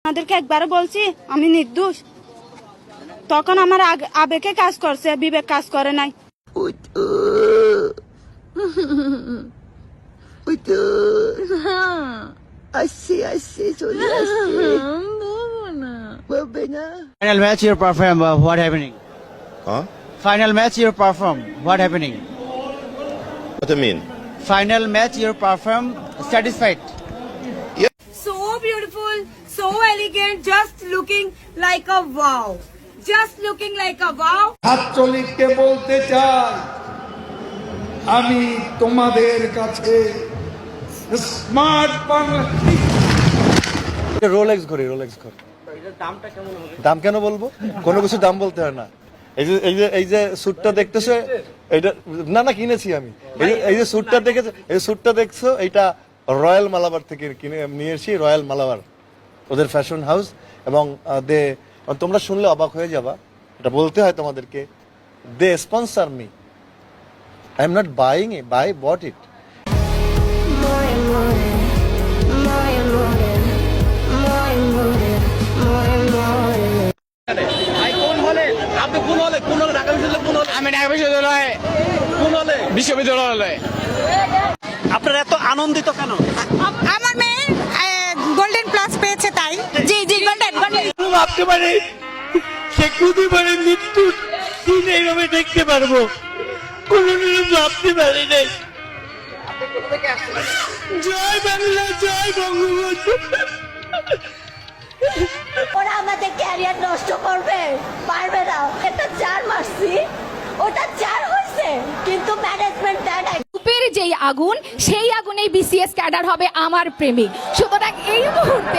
আমাদেরকে একবারও বলছি আমি নির্দোষ, তখন আমার আবেগে কাজ করছে, বিবেক কাজ করে নাই। Final match you perform, what happening? Huh? Final match you perform, what happening? What do you mean? Final match you perform, satisfied? So beautiful, so elegant, just looking like a wow. Just looking like a wow. ছাত্রলীগকে বলতে চাই, আমি তোমাদের কাছে smart Bangla Rolex ঘড়ি দাম কেন বলবো? কোনো কিছু দাম বলতে হয় না। এই যে স্যুটটা দেখতেছো, এইটা না কিনেছি আমি। এই যে স্যুটটা দেখেছো, এই স্যুটটা দেখছো, এইটা রয়্যাল মালাবার থেকে কিনে নিয়ে এসেছি। রয়্যাল মালাবার ওদের ফ্যাশন হাউস, এবং তোমরা শুনলে অবাক হয়ে যাবা, এটা বলতে হয় তোমাদেরকে। They sponsor me, I am not buying it, buy bought it. আমি ঢাকা বিশ্ববিদ্যালয়ে বিশ্ববিদ্যালয়ে। আপনারা এত আনন্দিত কেন? আমার মেয়ে গোল্ডেন প্লাস পেয়েছে তাই। জি জি গোল্ডেন। ভাবতে পারি সে কুদি মানে মৃত্যু দিন এইভাবে দেখতে পারবো, কোনদিনও ভাবতে পারি নাই। জয় বাংলা, জয় বঙ্গবন্ধু। ওরা আমাদের ক্যারিয়ার নষ্ট করবে, পারবে না। এটা 4 মারছি, ওটা 4 হয়েছে, কিন্তু ম্যানেজমেন্ট দেয় না। গ্রুপের যেই আগুন, সেই আগুনেই বিসিএস ক্যাডার হবে আমার প্রেমিক। সুতরাং এই মুহূর্তে